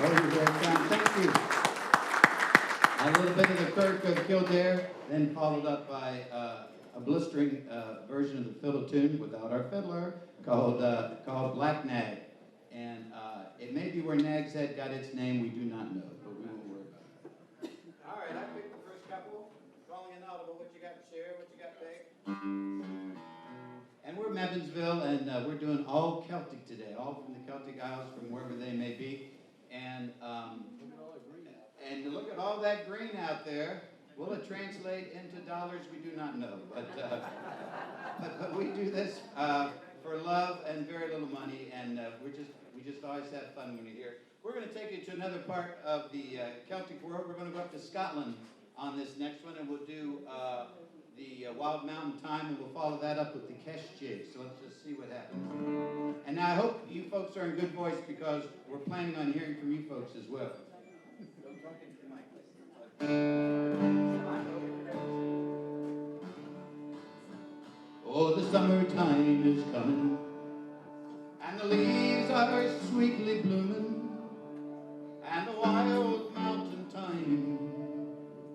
Oh, you're very kind. Thank you. A little bit of the Kirk of Kildare, then followed up by a blistering version of the fiddle tune without our fiddler called Black Nag. And it may be where Nag's Head got its name, we do not know, but we won't worry about it. All right, I picked the first couple. Calling inaudible, what you got to share, what you got, Peg? And we're Mebanesville, and we're doing all Celtic today, all from the Celtic Isles, from wherever they may be. And look at all that green out there. Will it translate into dollars? We do not know. But we do this for love and very little money, and we just always have fun when you're here. We're going to take you to another part of the Celtic world. We're going to go up to Scotland on this next one, and we'll do the Wild Mountain Time, and we'll follow that up with the Kesh Jig. So let's just see what happens. And now I hope you folks are in good voice, because we're planning on hearing from you folks as well. Oh, the summertime is coming, and the leaves are sweetly blooming, and the wild mountain thyme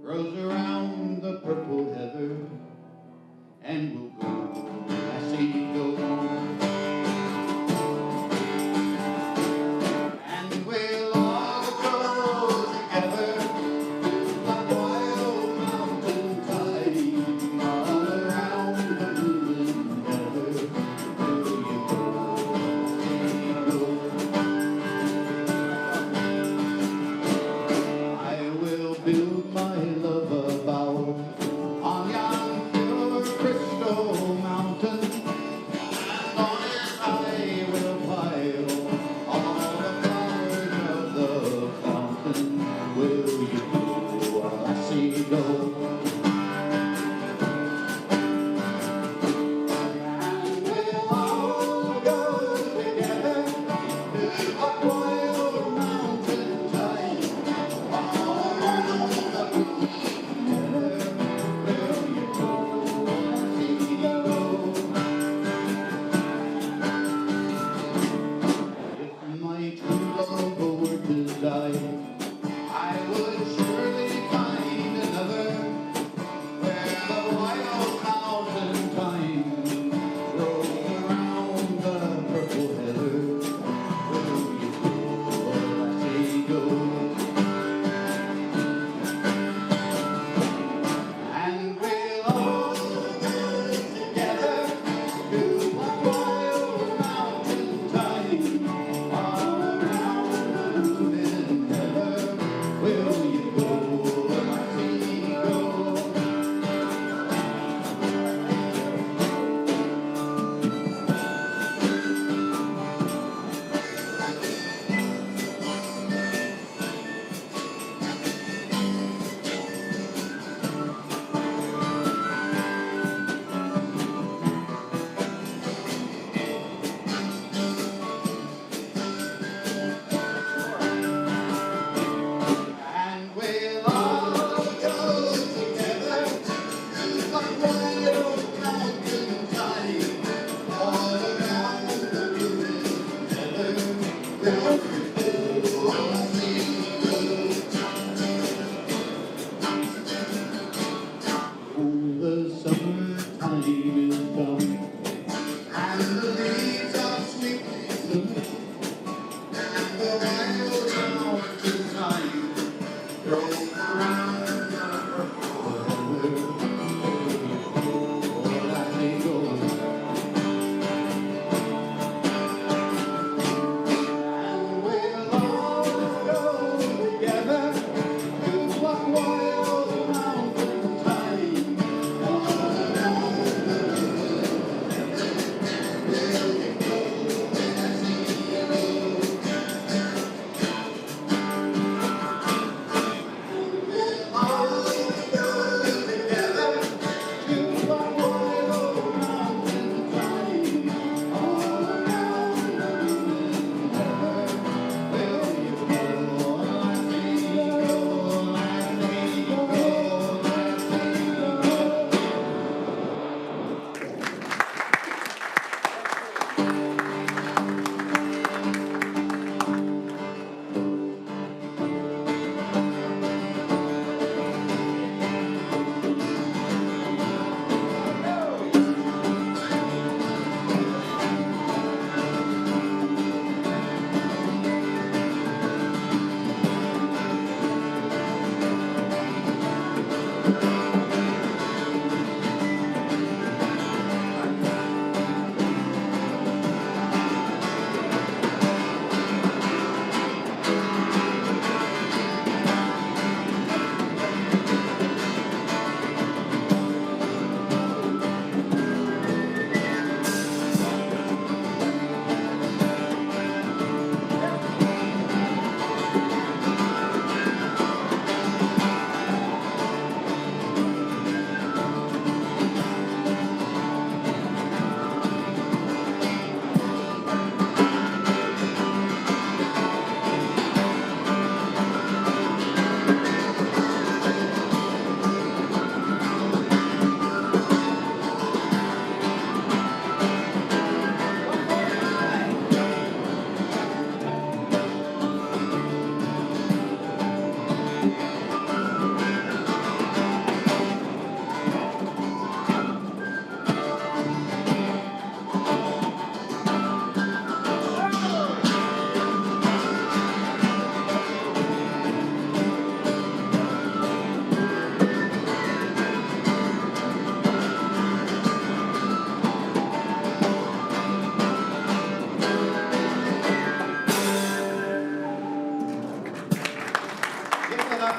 grows around the purple heather, and we'll go, lassie, go. And we'll all go together to the wild mountain thyme, all around the blooming heather. Will you go, lassie, go? I will build my love a bower on yon pure crystal mountain, and on it I will pile all the flowers of the fountain. Will you go, lassie, go? And we'll all go together to a wild mountain thyme, all around the blooming heather. Will you go, lassie, go? If my true love were to die, I would surely find another, where the wild mountain thyme grows around the purple heather. Will you go, lassie, go? And we'll all go together to a wild mountain thyme, all around the blooming heather.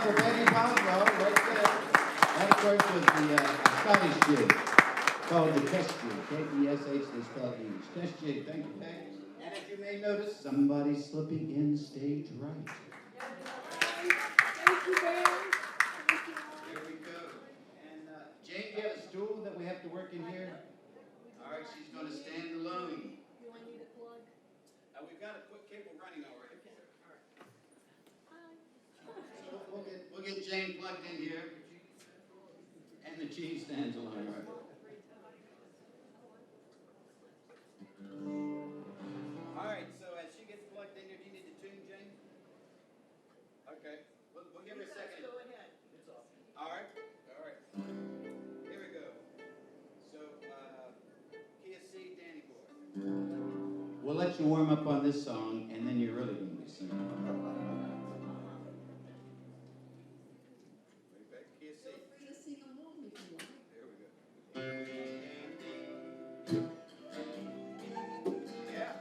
for Peggy Boswell, right there. That, of course, was the Scottish jig called the test jig. K-E-S-H, they spell it in English. Test jig. Thank you, Peggy. And if you may notice, somebody's slipping in stage right. Thank you, Ben. Here we go. And Jane, do you have a stool that we have to work in here? All right, she's going to stand alone. Do I need a plug? We've got a quick cable running already. So we'll get Jane plugged in here. And the chief stands alone, right? All right, so as she gets plugged in here, do you need to tune, Jane? Okay, we'll give her a second. Go ahead. All right. Here we go. So, key of C, Danny boy. We'll let you warm up on this song, and then you're really going to be singing. Right back, key of C. Feel free to sing along if you want. There we go. Yeah.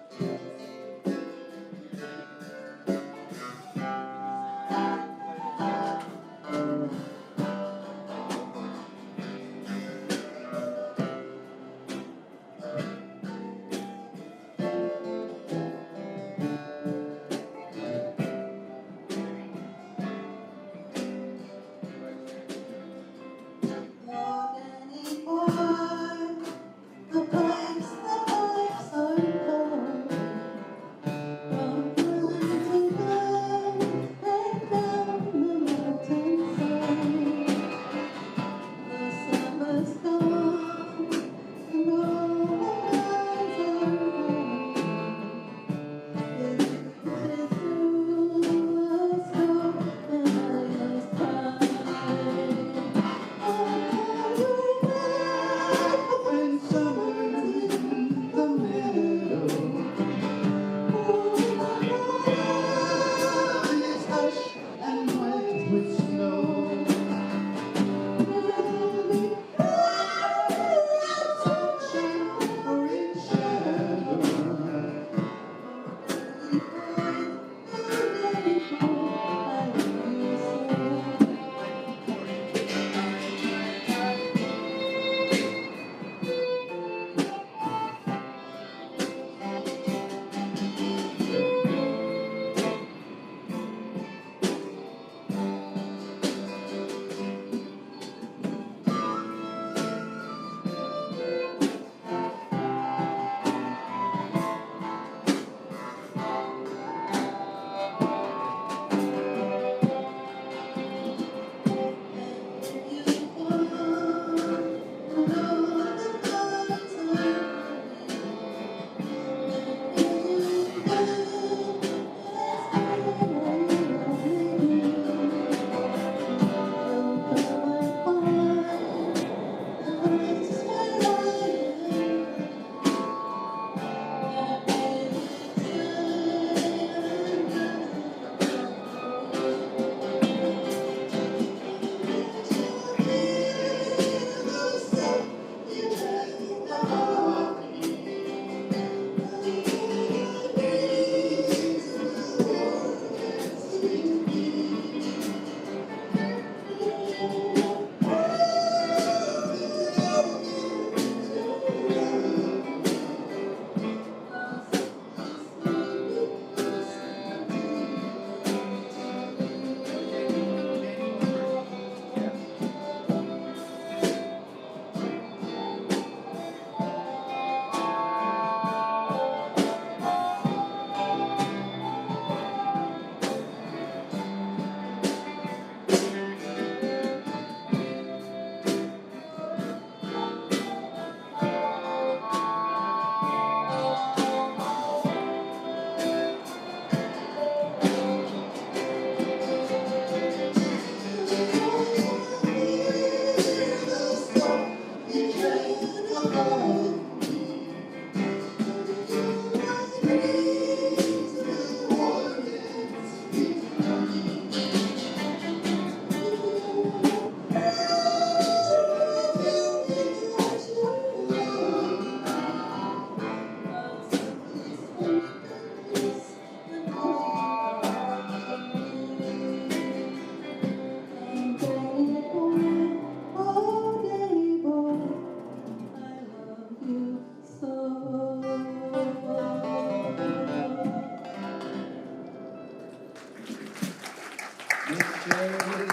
Miss Shirley,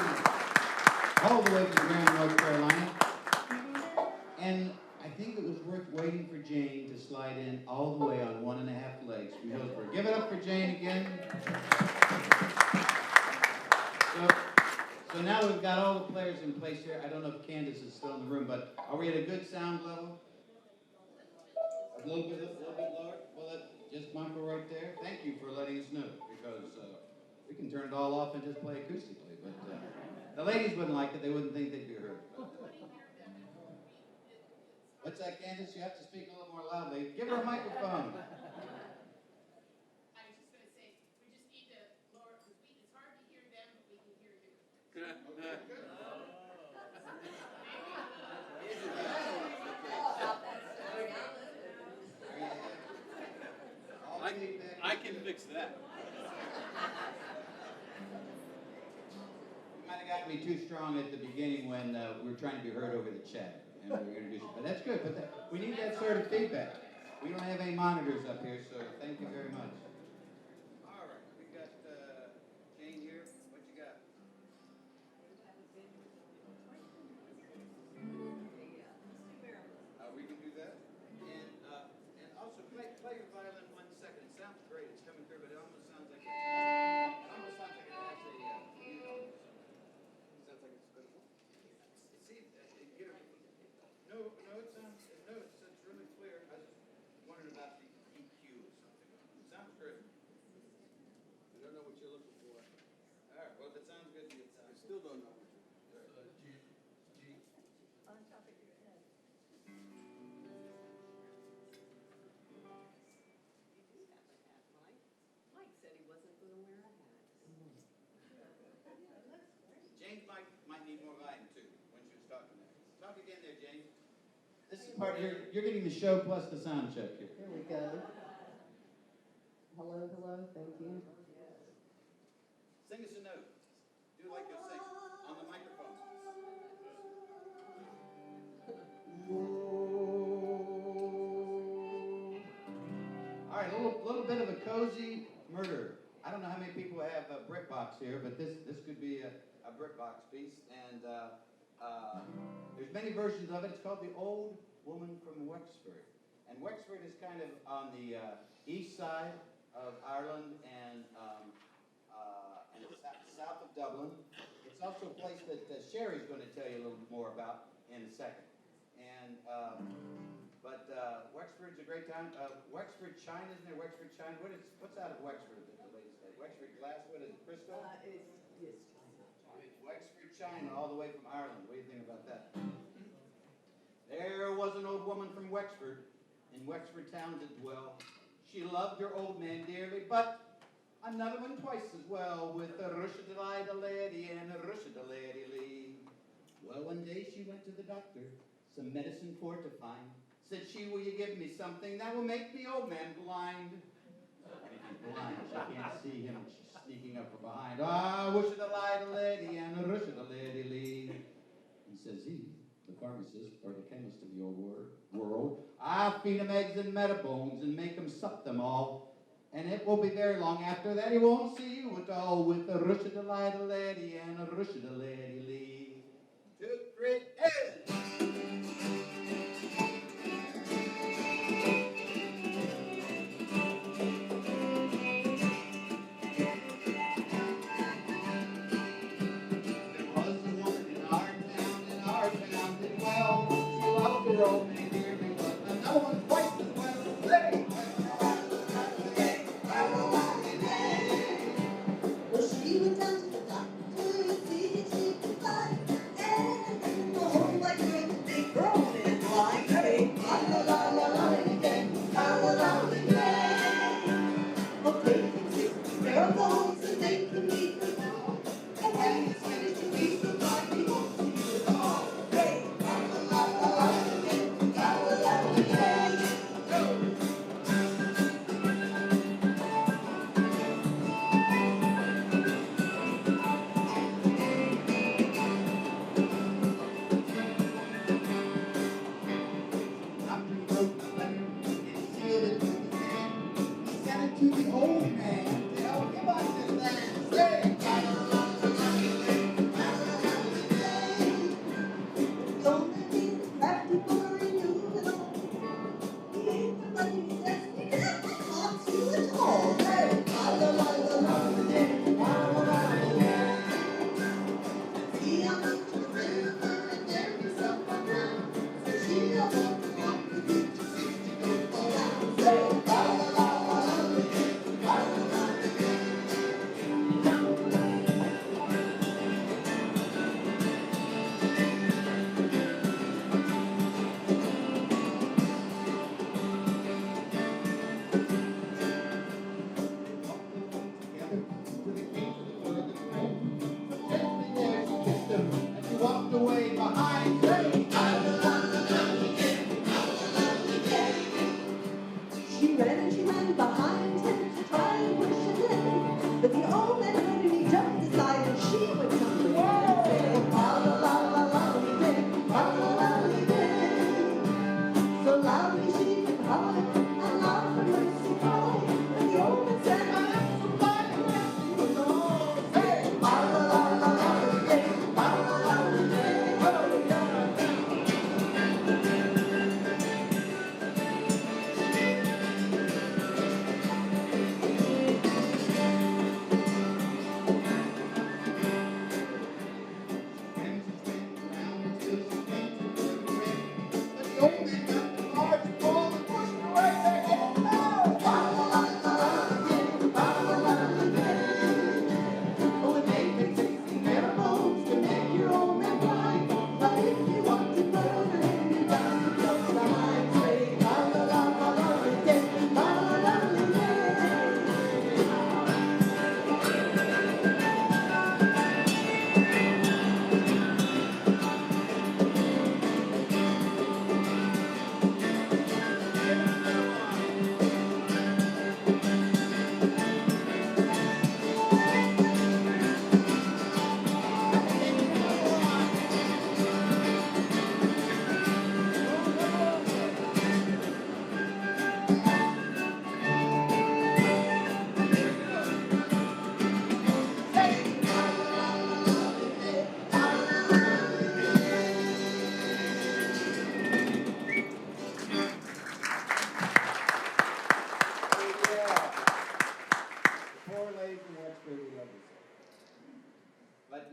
all the way from Graham, North Carolina. And I think it was worth waiting for Jane to slide in all the way on 1.5 legs from Hillsborough. Give it up for Jane again. So now we've got all the players in place here. I don't know if Candace is still in the room, but are we at a good sound level? A little bit lower? Well, just Michael right there. Thank you for letting us know, because we can turn it all off and just play acoustically. But the ladies wouldn't like it. They wouldn't think they'd be heard. What's that, Candace? You have to speak a little more loudly. Give her a microphone. I was just going to say, we just need to lower, because it's hard to hear them, but we can hear you. I can fix that. You might have got me too strong at the beginning when we were trying to be heard over the chat. And we were introduced, but that's good. But we need that sort of feedback. We don't have any monitors up here, so thank you very much. All right, we got Jane here. What you got? We can do that. And also play your violin 1 second. It sounds great. It's coming through, but it almost sounds like it has a sounds like it's see, it's really clear. I was just wondering about the EQ or something. It sounds great. I don't know what you're looking for. All right, well, if it sounds good, it sounds I still don't know what you're On top of your head. You do have a hat, Mike. Mike said he wasn't going to wear a hat. James might need more volume too when she was talking there. Talk again there, James. This is part you're getting the show plus the sound check here. Here we go. Hello, thank you. Sing us a note. Do like you'll sing on the microphone. All right, a little bit of a cozy murder. I don't know how many people have a BritBox here, but this could be a BritBox piece, and there's many versions of it. It's called The Old Woman from Wexford, and Wexford is kind of on the east side of Ireland and south of Dublin. It's also a place that Sherry's going to tell you a little more about in a second. And but Wexford's a great town. Wexford china, isn't there? Wexford china. What's out of Wexford? The latest day? Wexford glass. What is it? Crystal? It's Wexford china, all the way from Ireland. What do you think about that? There was an old woman from Wexford, in Wexford town did dwell. She loved her old man dearly, but another one twice as well, with a rush-a-da-lady and a rush-a-da-lady-lee. Well, one day she went to the doctor, some medicine for to find. Said she, will you give me something that will make the old man blind? And if he's blind, she can't see him. She's sneaking up from behind. Ah, rush-a-da-lady and a rush-a-da-lady-lee. He says he, the pharmacist or the chemist of the old world, I feed him eggs and mettabones and make him sup them all. And it won't be very long after that he won't see you at all with a rush-a-da-lady and a rush-a-da-lady-lee. 2, 3, and...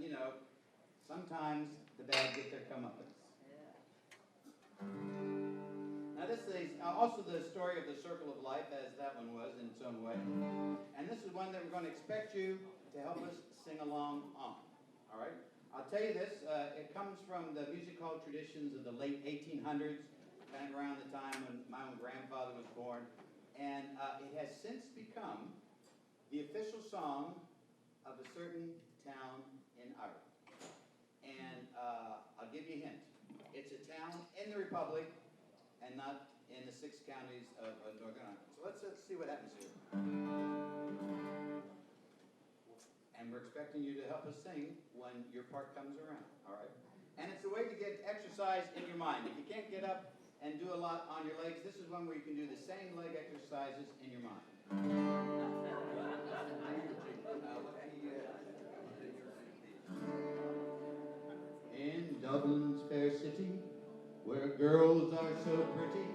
you know, sometimes the bad get their comeuppance. Now this is also the story of the circle of life, as that one was in its own way. And this is one that we're going to expect you to help us sing along on. All right? I'll tell you this, it comes from the music hall traditions of the late 1800s, kind of around the time when my own grandfather was born. And it has since become the official song of a certain town in Ireland. And I'll give you a hint. It's a town in the Republic and not in the 6 counties of Northern Ireland. So let's see what happens here. And we're expecting you to help us sing when your part comes around, all right? And it's a way to get exercise in your mind. If you can't get up and do a lot on your legs, this is one where you can do the same leg exercises in your mind. In Dublin's fair city, where girls are so pretty,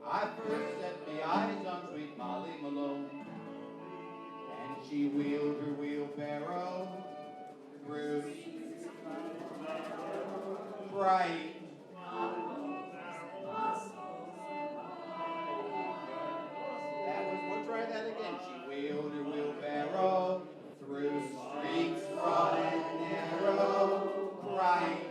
I first set my eyes on sweet Molly Malone. And she wheeled her wheelbarrow through, crying. We'll try that again. She wheeled her wheelbarrow through streets broad and narrow, crying.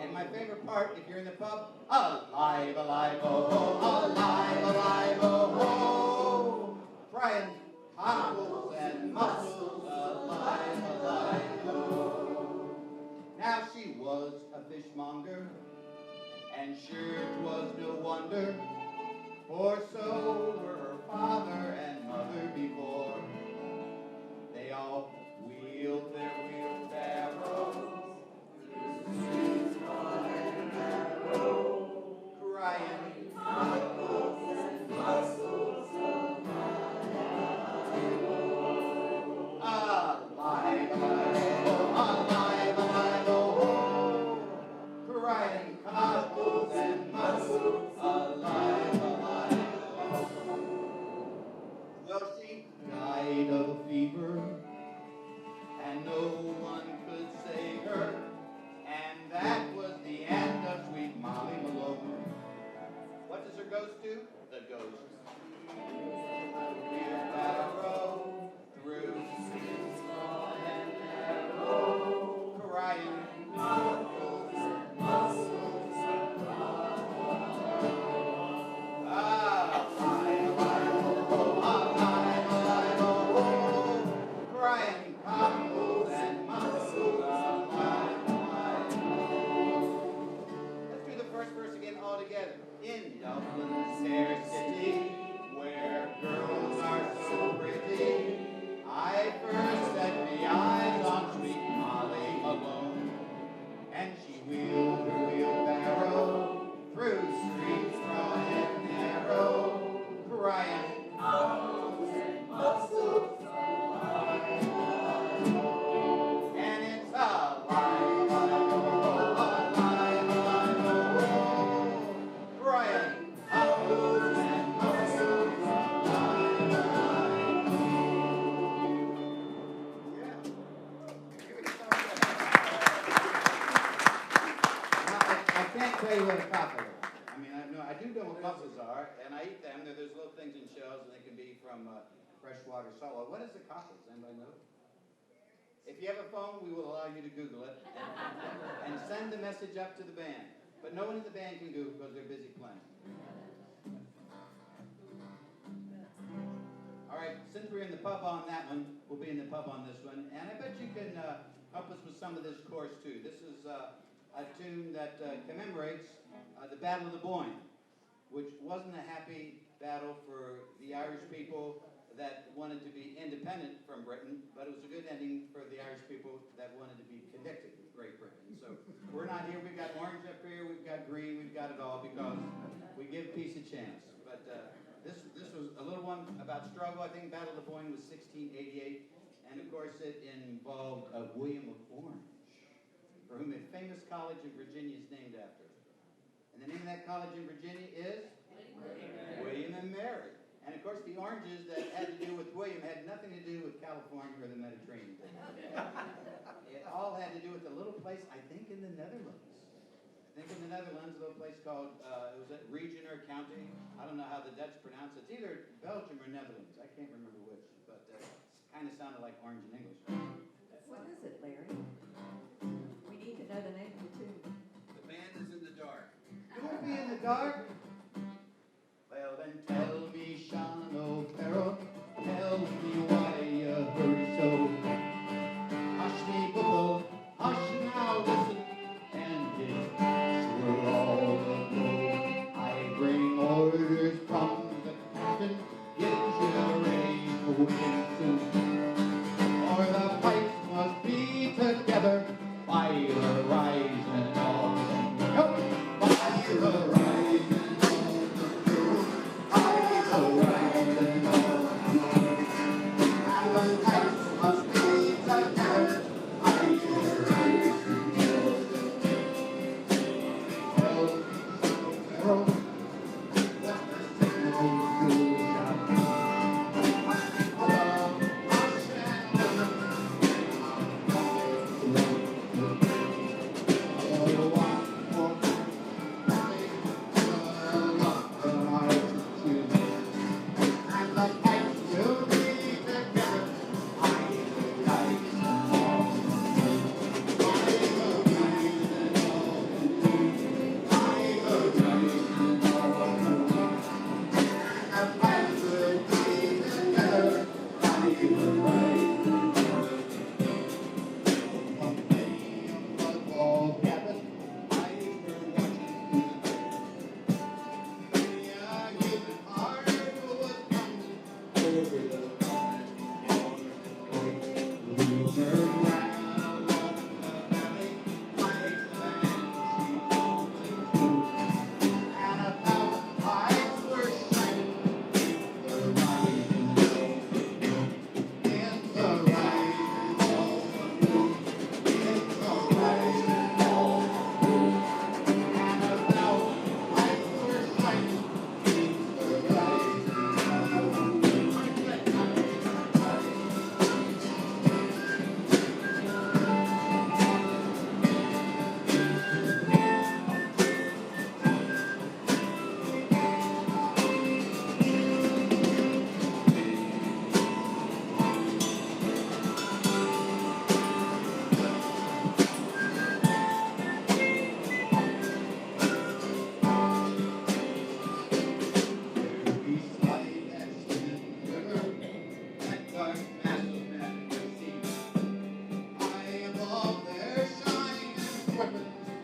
And my favorite part, if you're in the pub, alive, alive, oh, oh, alive, alive, oh, oh, crying cockles and mussels, alive, alive, oh. Now she was a fishmonger, and sure it was no wonder, for so were her father and mother before. They all wheeled their wheelbarrows through streets broad and narrow, crying cockles and mussels, alive, alive, alive, alive, oh, crying cockles and mussels, alive, alive. Well, she died of a fever, and no one could save her, and that was the end of sweet Molly Malone. What does her ghost do? The ghost. Wheelbarrow through streets broad and narrow, crying cockles and mussels, alive, alive, oh, alive, alive, oh, crying cockles and mussels, alive, alive. Let's do the first verse again all together. In Dublin's fair city, where girls are so pretty, I first set my eyes on sweet Molly Malone. And she wheeled her wheelbarrow through streets broad and narrow, crying cockles and mussels, alive, alive. And it's alive, alive, oh, alive, alive, oh, crying cockles and mussels, alive, alive. Yeah. Here we go. Now, I can't tell you what a cockle is. I mean, I do know what mussels are, and I eat them. They're those little things in shells, and they can be from freshwater, saltwater. What is a cockle? Does anybody know? If you have a phone, we will allow you to Google it and send the message up to the band. But no one in the band can Google because they're busy playing. All right, since we're in the pub on that one, we'll be in the pub on this one. And I bet you can help us with some of this chorus, too. This is a tune that commemorates the Battle of the Boyne, which wasn't a happy battle for the Irish people that wanted to be independent from Britain, but it was a good ending for the Irish people that wanted to be connected with Great Britain. So we're not here. We've got orange up here. We've got green. We've got it all because we give peace a chance. But this was a little one about struggle. I think Battle of the Boyne was 1688. And, of course, it involved William of Orange, for whom a famous college in Virginia is named after. And the name of that college in Virginia is? William and Mary. And of course, the oranges that had to do with William had nothing to do with California or the Mediterranean. It all had to do with a little place, I think, in the Netherlands. I think in the Netherlands, a little place called, it was a region or county. I don't know how the Dutch pronounce it. It's either Belgium or Netherlands. I can't remember which, but it kind of sounded like orange in English. What is it, Larry? We need to know the name of the tune. The band is in the dark. You won't be in the dark. Well then tell me, Sean O'Farrell, tell me why you hurt so. Hush me, buckle, hush now, listen, and it's sure all aglow. I bring orders from the captain, get you ready for wind soon. For the pipes must be together by the rising of the moon. By the rising of the moon. By the rising of the moon. And the pipes must be together by the rising of the moon.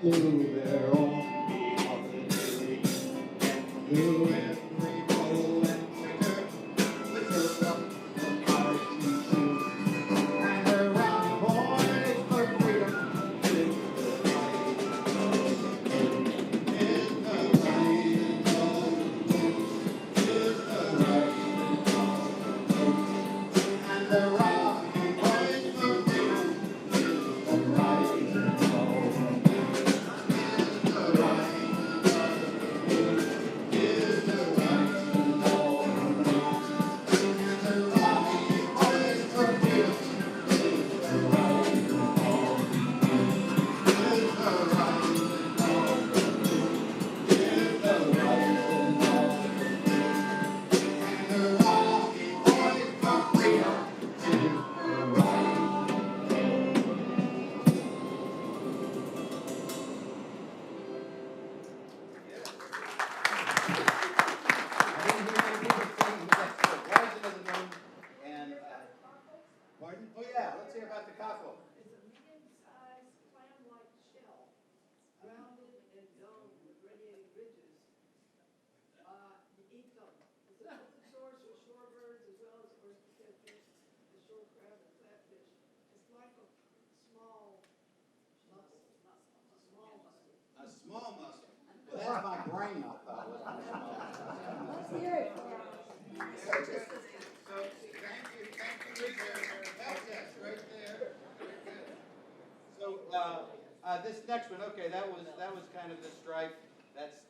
Tell me, Pharaoh, what the signal to shout. Small muscle. Well, that's my brain, I thought was my small muscle. Let's hear it. So, thank you, Lisa. Help desk, right there. Very good. So, this next one, okay, that was kind of the stripe that's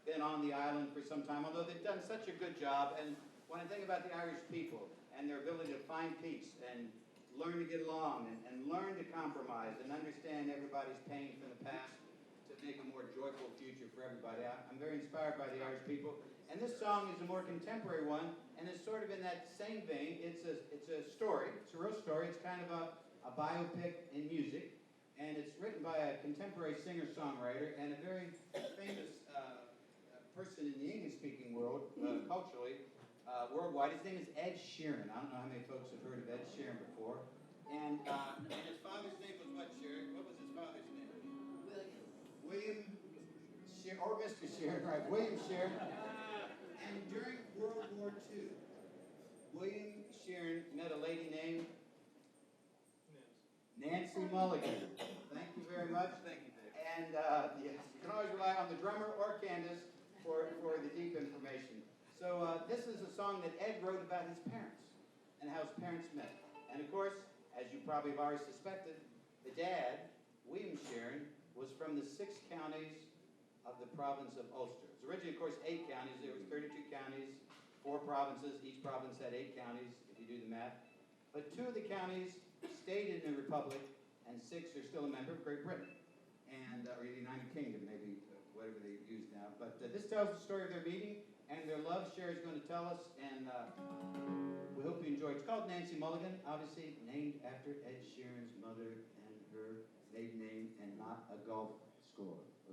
been on the island for some time, although they've done such a good job. And when I think about the Irish people and their ability to find peace and learn to get along and learn to compromise and understand everybody's pain from the past to make a more joyful future for everybody, I'm very inspired by the Irish people. And this song is a more contemporary one, and it's sort of in that same vein. It's a story. It's a real story. It's kind of a biopic in music, and it's written by a contemporary singer-songwriter and a very famous person in the English-speaking world, culturally, worldwide. His name is Ed Sheeran. I don't know how many folks have heard of Ed Sheeran before. And his father's name was what, Sheeran? What was his father's name? William Sheeran, or Mr. Sheeran, right? William Sheeran. And during World War II, William Sheeran met a lady named Nancy Mulligan. Thank you very much. Thank you, Dave. And yes, you can always rely on the drummer or Candace for the deep information. So this is a song that Ed wrote about his parents and how his parents met. And of course, as you probably have already suspected, the dad, William Sheeran, was from the 6 counties of the province of Ulster. It was originally, of course, 8 counties. There was 32 counties, 4 provinces. Each province had 8 counties, if you do the math. But 2 of the counties stayed in the Republic, and 6 are still a member of Great Britain, and or the United Kingdom, maybe whatever they use now. But this tells the story of their meeting and their love. Sherry's going to tell us, and we hope you enjoy it. It's called Nancy Mulligan, obviously named after Ed Sheeran's mother and her maiden name, and not a golf score. So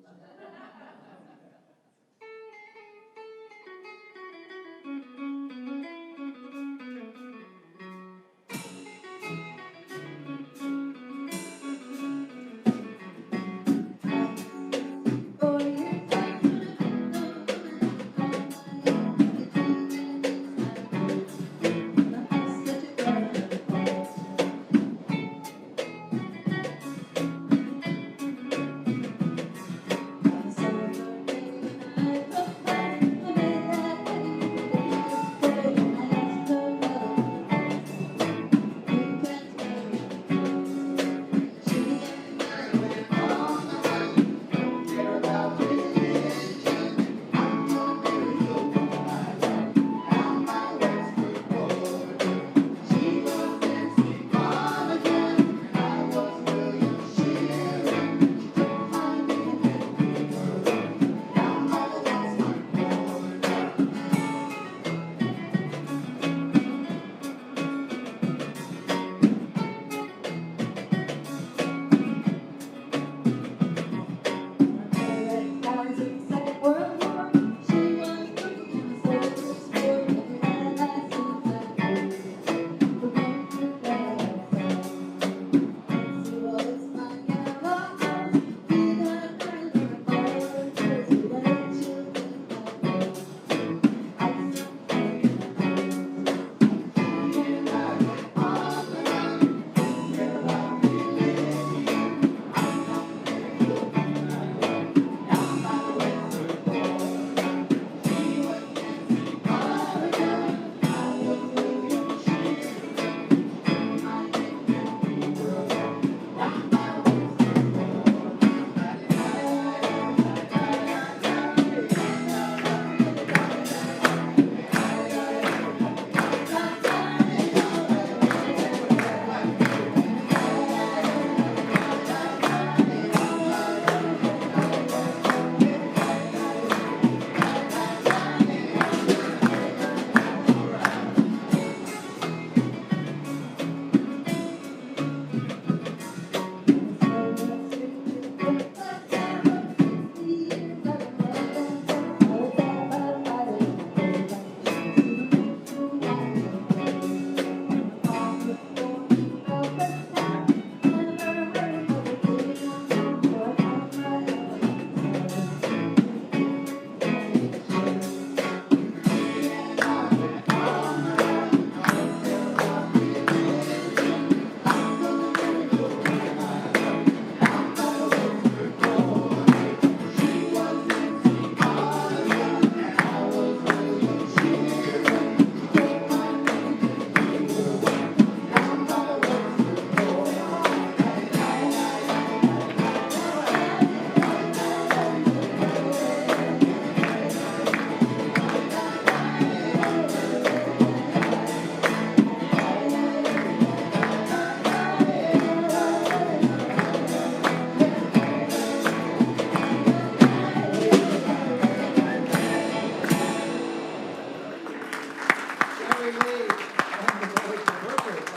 Hey, perfect.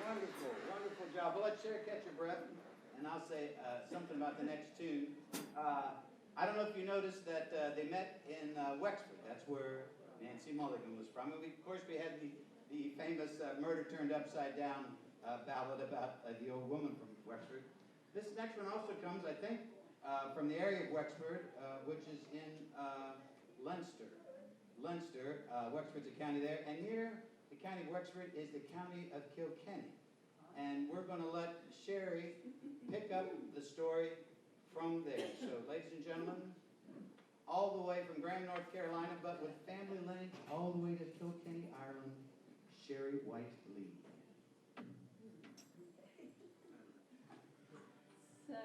Wonderful, wonderful job. Well, let Sherry catch your breath, and I'll say something about the next tune. I don't know if you noticed that they met in Wexford. That's where Nancy Mulligan was from. And of course, we had the famous Murder Turned Upside Down ballad about the old woman from Wexford. This next one also comes, I think, from the area of Wexford, which is in Leinster. Wexford's a county there, and near the county of Wexford is the county of Kilkenny. And we're going to let Sherry pick up the story from there. So, ladies and gentlemen, all the way from Graham, North Carolina, but with family lineage all the way to Kilkenny, Ireland, Sherry White Lee. So,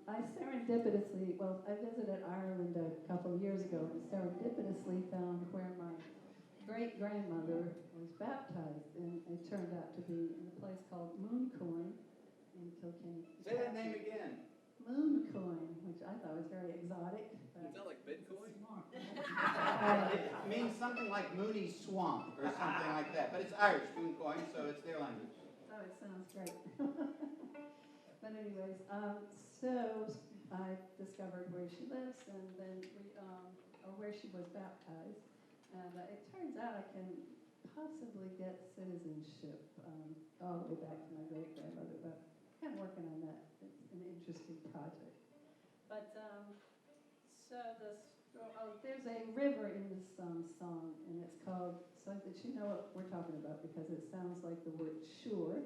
I serendipitously, well, I visited Ireland a couple of years ago and serendipitously found where my great-grandmother was baptized, and it turned out to be in a place called Mooncoin in Kilkenny. Say that name again. Mooncoin, which I thought was very exotic. Is that like Bitcoin? It means something like Mooney Swamp or something like that. But it's Irish, Mooncoin, so it's their language. Oh, it sounds great. But anyways, so I discovered where she lives, and then or where she was baptized. And it turns out I can possibly get citizenship all the way back to my great-grandmother, but I'm working on that. It's an interesting project. But there's a river in this song, and it's called, so that you know what we're talking about, because it sounds like the word sure.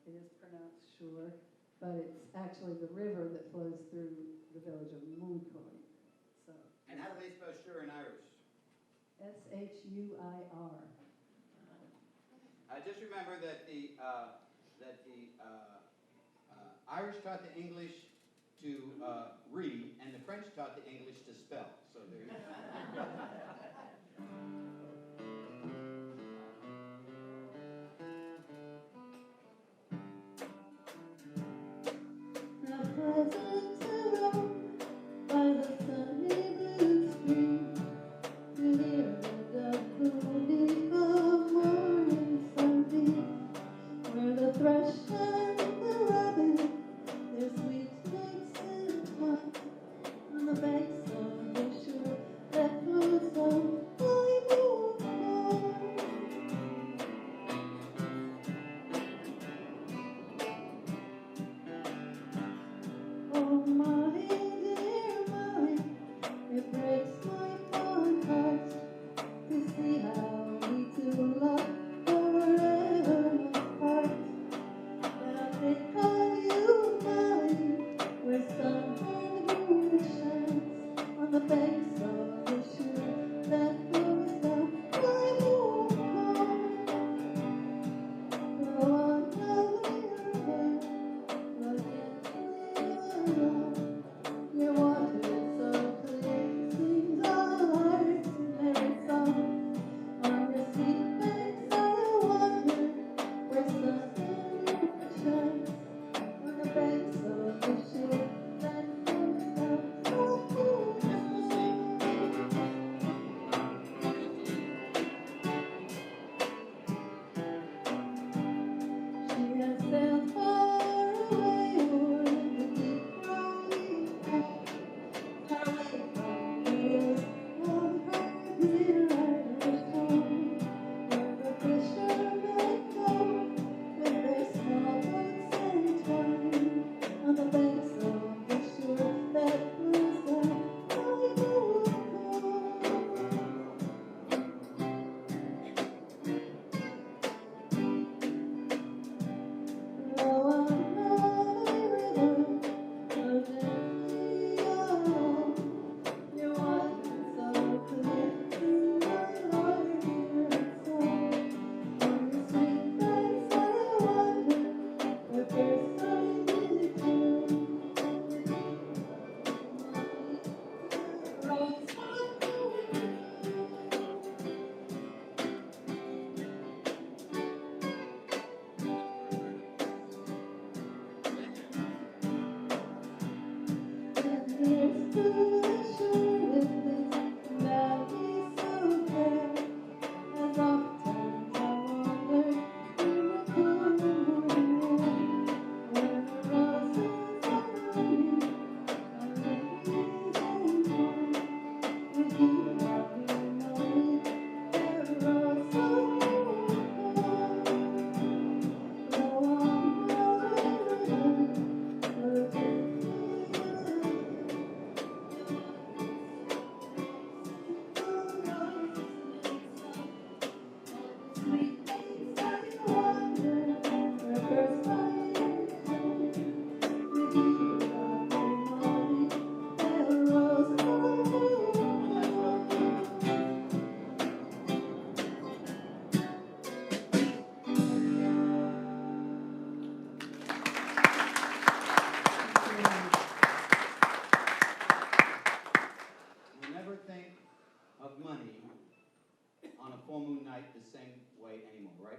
It is pronounced sure, but it's actually the river that flows through the village of Mooncoin. So. And how do they spell sure in Irish? S-H-U-I-R. Just remember that the Irish taught the English to read, and the French taught the English to spell. So there you go. On the banks of the shore that flows on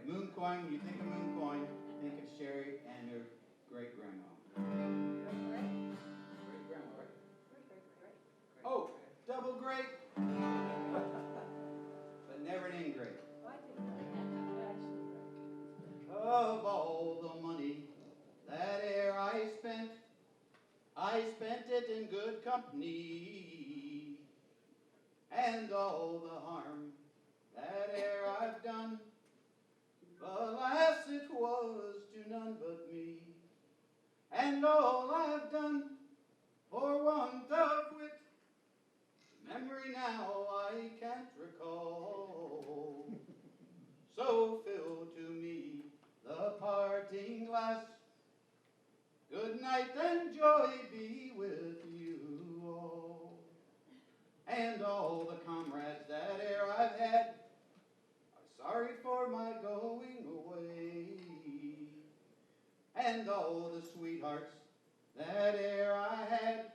right, moon coin. When you think of moon coin, think of Sherry and her great grandma. Great grandma, right? Oh, double great, but never an ingrate. Of all the money that ere I spent it in good company, and all the harm that ere I've done, alas, it was to none but me, and all I've done for want of wit, memory now I can't recall. So fill to me the parting glass. Good night and joy be with you all. And all the comrades that ere I've had are sorry for my going away. And all the sweethearts that ere I had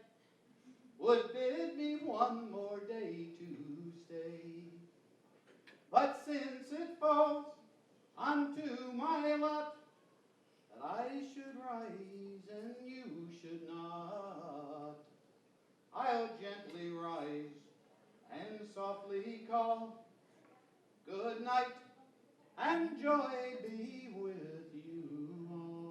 would bid me one more day to stay. But since it falls unto my lot that I should rise and you should not, I'll gently rise and softly call, good night and joy be with you all.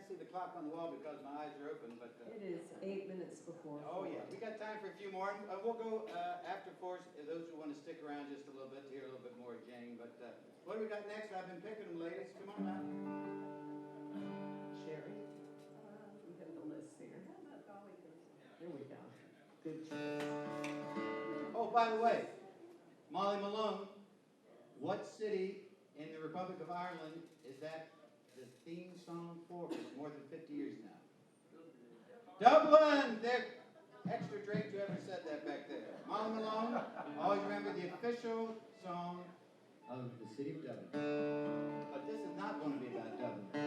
see the clock on the wall because my eyes are open, but. It is 8 minutes before. Oh, yeah, we got time for a few more. We'll go after, of course, those who want to stick around just a little bit to hear a little bit more of Jane. But what do we got next? I've been picking them, ladies. Come on now. Sherry, we have the list here. How about Golly Goose? There we go. Good choice. Oh, by the way, Molly Malone, what city in the Republic of Ireland is that the theme song for more than 50 years now? Dublin! There, extra drink, whoever said that back there. Molly Malone, always remember the official song of the city of Dublin. But this is not going to be about Dublin.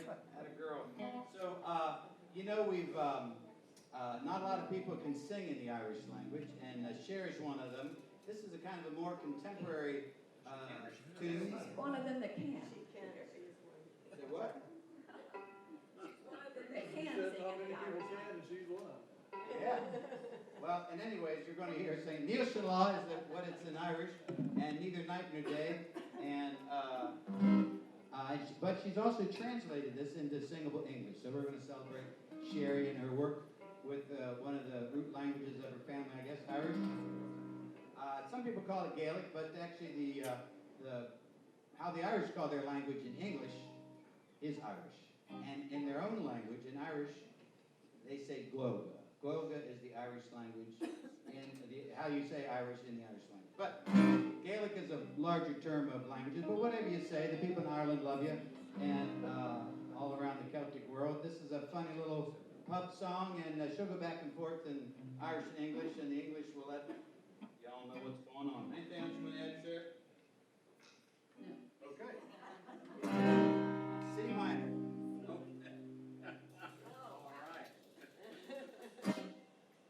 Atta girl. So, you know, we've not a lot of people can sing in the Irish language, and Sherry's one of them. This is a kind of a more contemporary tune. One of them that can. Say what? One of them that can sing in the Irish. Yeah. Well, and anyways, you're going to hear her sing Níl Law is what it's in Irish, and Neither Night Nor Day, and but she's also translated this into singable English. So we're going to celebrate Sherry and her work with one of the root languages of her family, I guess, Irish. Some people call it Gaelic, but actually how the Irish call their language in English is Irish. And in their own language, in Irish, they say Gloga. Gloga is the Irish language, and how you say Irish in the Irish language. But Gaelic is a larger term of languages, but whatever you say, the people in Ireland love you, and all around the Celtic world. This is a funny little pub song, and she'll go back and forth in Irish and English, and the English will let y'all know what's going on. Anything else you want to add, Sarah? No. Okay. C minor. Nope. All right.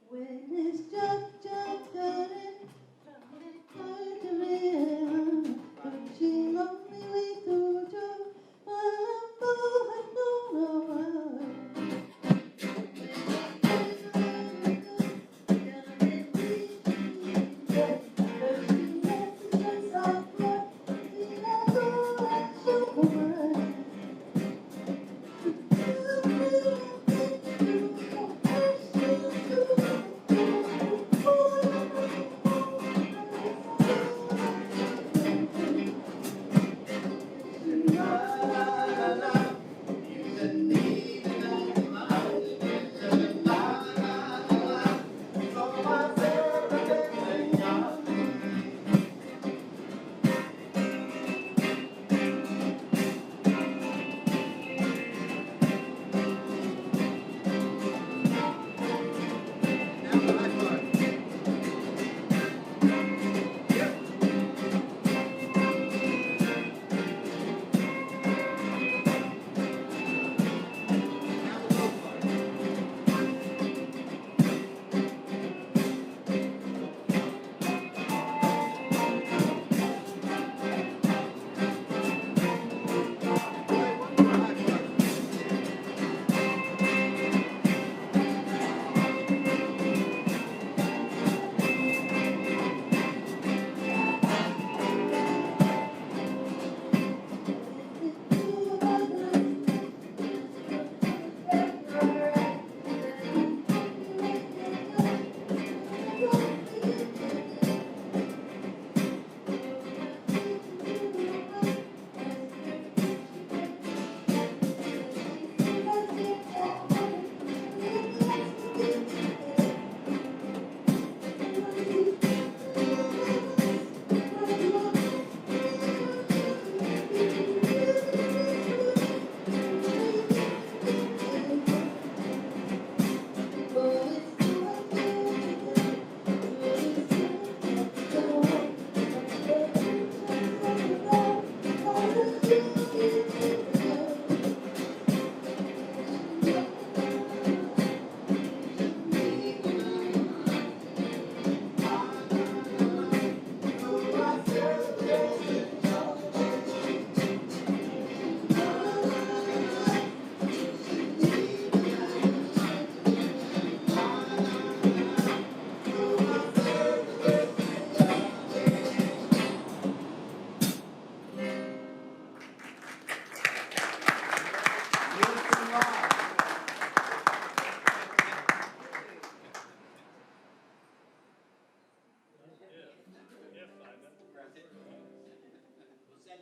When it's jump, got it.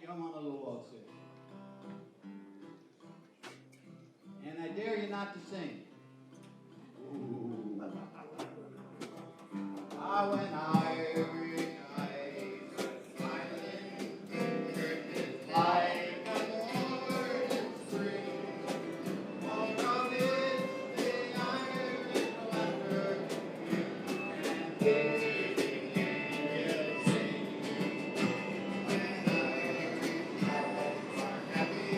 Come on a little waltz here. And I dare you not to sing. Ooh. Ah, when Irish eyes are smiling, it's like a morning spring. All of it, the Irish laughter, and giving angels sing. When Irish eyes are happy,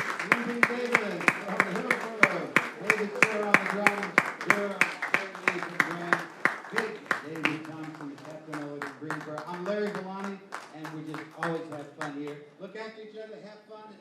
Lindsay Davis from Hillsborough. David Shore on the drums. Durham, Lee from Grand. Big David Thompson, the captain always in Greensboro. I'm Larry Vellani, and we just always have fun here. Look after each other, have fun, and